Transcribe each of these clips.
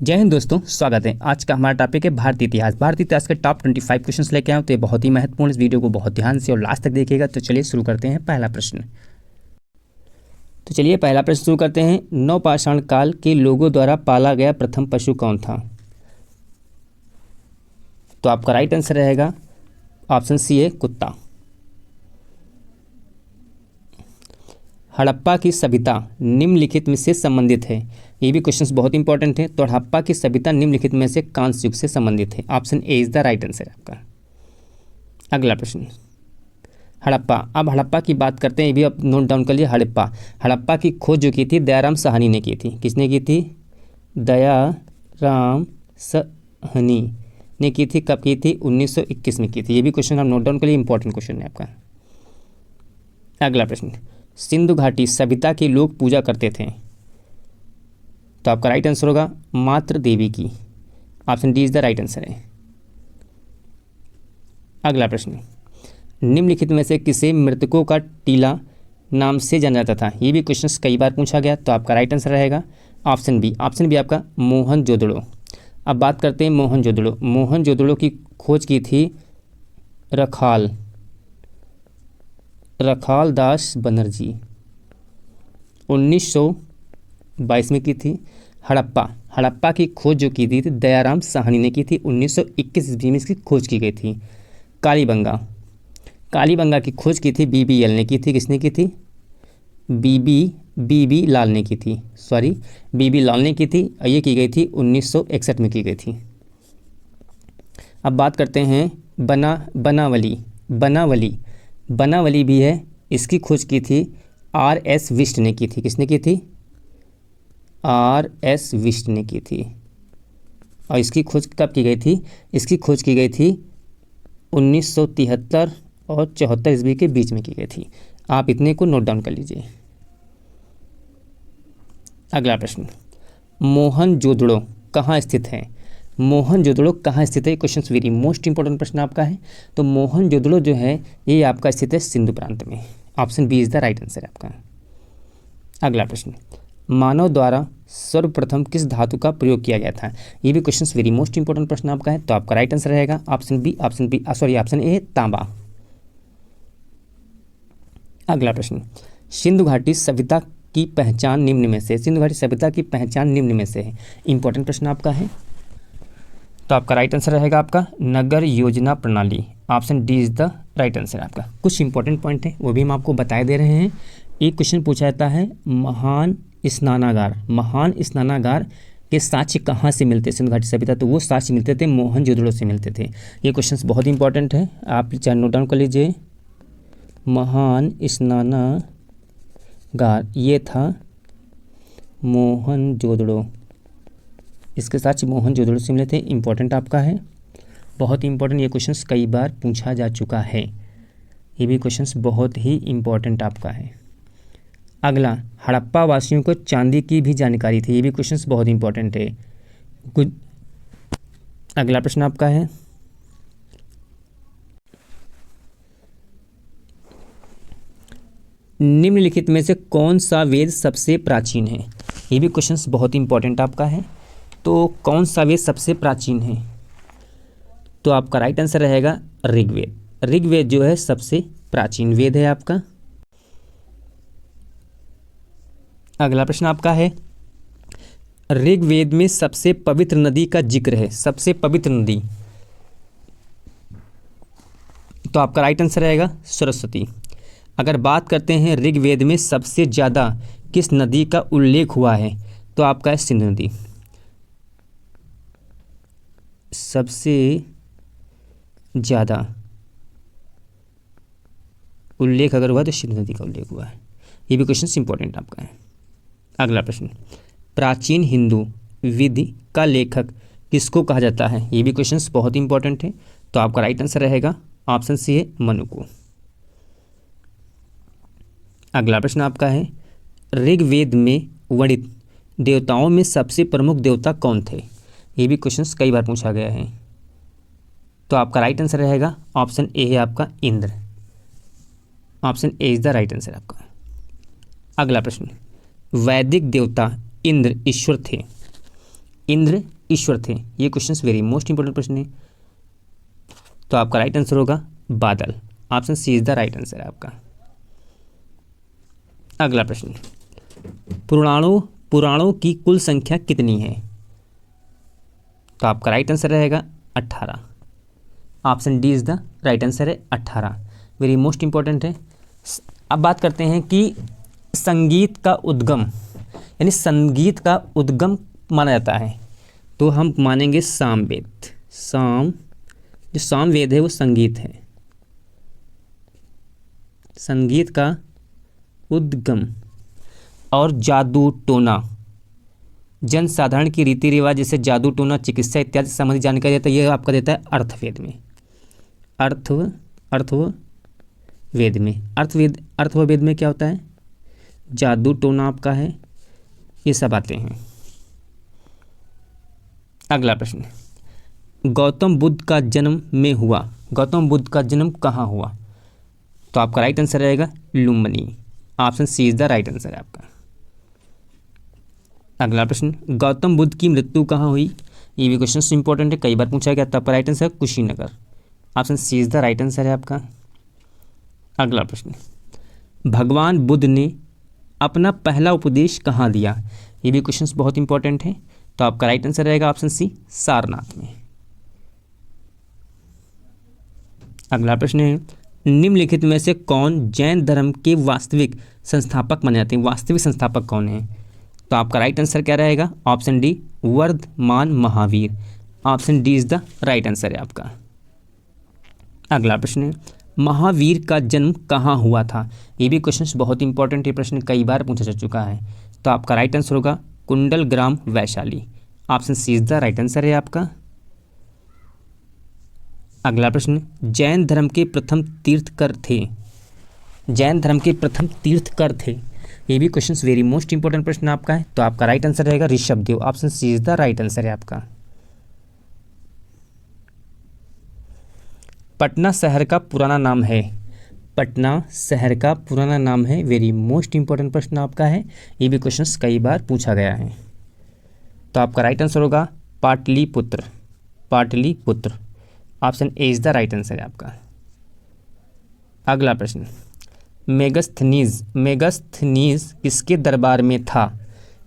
जय हिंद दोस्तों, स्वागत है। आज का हमारा टॉपिक है भारतीय इतिहास। भारतीय इतिहास के टॉप 25 क्वेश्चंस लेके आए, तो ये बहुत ही महत्वपूर्ण। इस वीडियो को बहुत ध्यान से और लास्ट तक देखिएगा। तो चलिए शुरू करते हैं पहला प्रश्न। तो चलिए पहला प्रश्न शुरू करते हैं। नवपाषाण काल के लोगों द्वारा पाला गया प्रथम पशु कौन था? तो आपका राइट आंसर रहेगा ऑप्शन सी है कुत्ता। हड़प्पा की सभ्यता निम्नलिखित में से संबंधित है। ये भी क्वेश्चंस बहुत इंपॉर्टेंट है। तो हड़प्पा की सभ्यता निम्नलिखित में से कांस्य युग से संबंधित है। Option A is the right answer आपका। अगला प्रश्न, हड़प्पा। अब हड़प्पा की बात करते हैं, ये भी अब नोट डाउन कर लिए। हड़प्पा की खोज जो की थी दयाराम साहनी ने की थी। किसने की थी? दयाराम साहनी ने की थी। कब की थी? 1921 में की थी। ये भी क्वेश्चन हम नोट डाउन कर लिए, इंपॉर्टेंट क्वेश्चन है आपका। अगला प्रश्न, सिंधु घाटी सभ्यता के लोग पूजा करते थे। तो आपका राइट आंसर होगा मातृ देवी की। Option D is the right answer है। अगला प्रश्न, निम्नलिखित में से किसे मृतकों का टीला नाम से जाना जाता था? ये भी क्वेश्चन कई बार पूछा गया। तो आपका राइट आंसर रहेगा ऑप्शन बी। ऑप्शन बी आपका मोहनजोदड़ो। अब बात करते हैं मोहनजोदड़ो। मोहनजोदड़ो की खोज की थी रखाल दास बनर्जी। 1922 में की थी। हड़प्पा की खोज जो की थी दयाराम साहनी ने की थी। 1921 ईस्वी में इसकी खोज की गई थी। कालीबंगा की खोज की थी बीबीएल ने की थी। किसने की थी? बीबी लाल ने की थी। बीबी लाल ने की थी। ये की गई थी 1961 में की गई थी। अब बात करते हैं बनावली भी है। इसकी खोज की थी आर.एस. विष्ट ने की थी। किसने की थी? आर.एस. विष्ट ने की थी। और इसकी खोज कब की गई थी? इसकी खोज की गई थी 1973 और 74 ईस्वी के बीच में की गई थी। आप इतने को नोट डाउन कर लीजिए। अगला प्रश्न, मोहनजोदड़ो कहाँ स्थित है? मोहनजोदड़ो कहाँ स्थित है? क्वेश्चन वेरी मोस्ट इंपॉर्टेंट प्रश्न आपका है। तो मोहनजोदड़ो जो है ये आपका स्थित है सिंधु प्रांत में। Option B is the right answer आपका। अगला प्रश्न, मानव द्वारा सर्वप्रथम किस धातु का प्रयोग किया गया था? ये भी क्वेश्चन वेरी मोस्ट इंपॉर्टेंट प्रश्न आपका है। तो आपका राइट आंसर रहेगा ऑप्शन ए तांबा। अगला प्रश्न, सिंधु घाटी सभ्यता की पहचान निम्न में से है। इंपॉर्टेंट प्रश्न आपका है। तो आपका राइट आंसर रहेगा आपका नगर योजना प्रणाली। Option D is the right answer आपका। कुछ इंपॉर्टेंट पॉइंट है वो भी हम आपको बताए दे रहे हैं। एक क्वेश्चन पूछा जाता है महान स्नानागार के साक्ष्य कहाँ से मिलते? सिंधु घाटी सभ्यता, तो वो साक्ष्य मिलते थे मोहनजोदड़ो से मिलते थे। ये क्वेश्चन बहुत इंपॉर्टेंट है, आप चाहे नोट डाउन कर लीजिए। महान स्नानागार ये था मोहनजोदड़ो, इसके साक्ष्य मोहनजोदड़ो से मिले थे। इंपॉर्टेंट आपका है, बहुत इंपॉर्टेंट। ये क्वेश्चंस कई बार पूछा जा चुका है। ये भी क्वेश्चंस बहुत ही इंपॉर्टेंट आपका है। अगला, हड़प्पा वासियों को चांदी की भी जानकारी थी। ये भी क्वेश्चंस बहुत इंपॉर्टेंट है। अगला प्रश्न आपका है, निम्नलिखित में से कौन सा वेद सबसे प्राचीन है? ये भी क्वेश्चंस बहुत इंपॉर्टेंट आपका है। तो कौन सा वेद सबसे प्राचीन है? तो आपका राइट आंसर रहेगा ऋग्वेद। ऋग्वेद जो है सबसे प्राचीन वेद है आपका। अगला प्रश्न आपका है, ऋग्वेद में सबसे पवित्र नदी का जिक्र है। सबसे पवित्र नदी, तो आपका राइट आंसर रहेगा सरस्वती। अगर बात करते हैं ऋग्वेद में सबसे ज़्यादा किस नदी का उल्लेख हुआ है, तो आपका है सिंधु नदी। सबसे ज़्यादा उल्लेख अगर हुआ तो सिंधु नदी का उल्लेख हुआ है। ये भी क्वेश्चन इंपॉर्टेंट आपका है। अगला प्रश्न, प्राचीन हिंदू विधि का लेखक किसको कहा जाता है? ये भी क्वेश्चंस बहुत इंपॉर्टेंट है। तो आपका राइट आंसर रहेगा ऑप्शन सी है मनु को। अगला प्रश्न आपका है, ऋग्वेद में वर्णित देवताओं में सबसे प्रमुख देवता कौन थे? ये भी क्वेश्चंस कई बार पूछा गया है। तो आपका राइट आंसर रहेगा ऑप्शन ए है आपका Indra. Option A is the right answer आपका। अगला प्रश्न, वैदिक देवता इंद्र ईश्वर थे। इंद्र ईश्वर थे? ये क्वेश्चन वेरी मोस्ट इंपॉर्टेंट प्रश्न है। तो आपका राइट आंसर होगा बादल। Option C is the right answer है आपका। अगला प्रश्न, पुराणों की कुल संख्या कितनी है? तो आपका राइट आंसर रहेगा 18। Option D is the right answer है 18। वेरी मोस्ट इंपॉर्टेंट है। अब बात करते हैं कि संगीत का उद्गम, यानी संगीत का उद्गम माना जाता है तो हम मानेंगे सामवेद। जो सामवेद है वो संगीत है। संगीत का उद्गम। और जादू टोना, जन साधारण की रीति रिवाज जैसे जादू टोना, चिकित्सा इत्यादि संबंधी जानकारी देता है, ये आपका देता है अर्थवेद में। अर्थवेद में क्या होता है? जादू टोना आपका है, ये सब आते हैं। अगला प्रश्न, गौतम बुद्ध का जन्म में हुआ। गौतम बुद्ध का जन्म कहाँ हुआ? तो आपका राइट आंसर रहेगा Lumbini. Option C is the right answer है आपका। अगला प्रश्न, गौतम बुद्ध की मृत्यु कहाँ हुई? ये भी क्वेश्चन इंपॉर्टेंट है, कई बार पूछा गया। तब राइट आंसर है Kushinagar. Option C is the right answer है आपका। अगला प्रश्न, भगवान बुद्ध ने अपना पहला उपदेश कहाँ दिया? ये भी क्वेश्चन बहुत इंपॉर्टेंट है। तो आपका राइट आंसर रहेगा ऑप्शन सी सारनाथ में। अगला प्रश्न है, निम्नलिखित में से कौन जैन धर्म के वास्तविक संस्थापक माने जाते हैं? वास्तविक संस्थापक कौन है? तो आपका राइट आंसर क्या रहेगा? Option D Vardhaman Mahavir. Option D is the right answer है आपका। अगला प्रश्न है, महावीर का जन्म कहाँ हुआ था? ये भी क्वेश्चन बहुत इंपॉर्टेंट है, प्रश्न कई बार पूछा जा चुका है। तो आपका राइट आंसर होगा Kundal Gram Vaishali. Option C is the right answer है आपका। अगला प्रश्न, जैन धर्म के प्रथम तीर्थकर थे। जैन धर्म के प्रथम तीर्थकर थे, ये भी क्वेश्चन वेरी मोस्ट इंपॉर्टेंट प्रश्न आपका है। तो आपका राइट आंसर रहेगा Rishabhdev. Option C is the right answer है आपका। पटना शहर का पुराना नाम है। पटना शहर का पुराना नाम है, वेरी मोस्ट इंपॉर्टेंट प्रश्न आपका है। ये भी क्वेश्चन कई बार पूछा गया है। तो आपका राइट आंसर होगा Pataliputra. Pataliputra. Option A is the right answer है आपका। अगला प्रश्न, मेगस्थनीज किसके दरबार में था?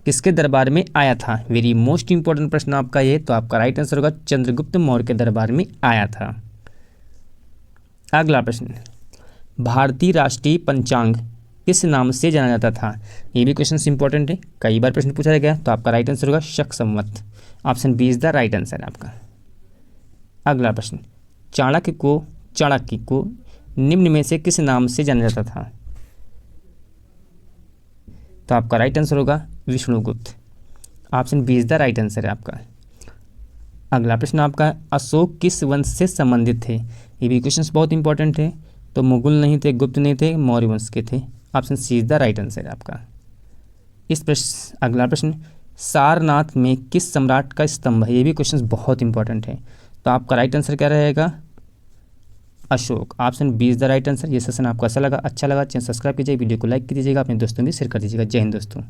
किसके दरबार में आया था? वेरी मोस्ट इंपॉर्टेंट प्रश्न आपका ये। तो आपका राइट आंसर होगा चंद्रगुप्त मौर्य के दरबार में आया था। अगला प्रश्न, भारतीय राष्ट्रीय पंचांग किस नाम से जाना जाता था? ये भी क्वेश्चन इंपॉर्टेंट है, कई बार प्रश्न पूछा गया। तो आपका राइट आंसर होगा Shak Samvat. Option B is the right answer है आपका। अगला प्रश्न, चाणक्य को निम्न में से किस नाम से जाना जाता था? तो आपका राइट आंसर होगा Vishnugupta. Option B is the right answer है आपका। अगला प्रश्न आपका, अशोक किस वंश से संबंधित थे? ये भी क्वेश्चन बहुत इंपॉर्टेंट है। तो मुगल नहीं थे, गुप्त नहीं थे, मौर्य वंश के थे। Option C is the right answer है आपका। अगला प्रश्न, सारनाथ में किस सम्राट का स्तंभ है? ये भी क्वेश्चन बहुत इंपॉर्टेंट है। तो आपका राइट आंसर क्या रहेगा? Ashok. Option B is the right answer. ये सेशन आपको अच्छा लगा चैनल सब्सक्राइब कीजिए, वीडियो को लाइक कीजिएगा, अपने दोस्तों भी शेयर कर दीजिएगा। जय हिंद दोस्तों।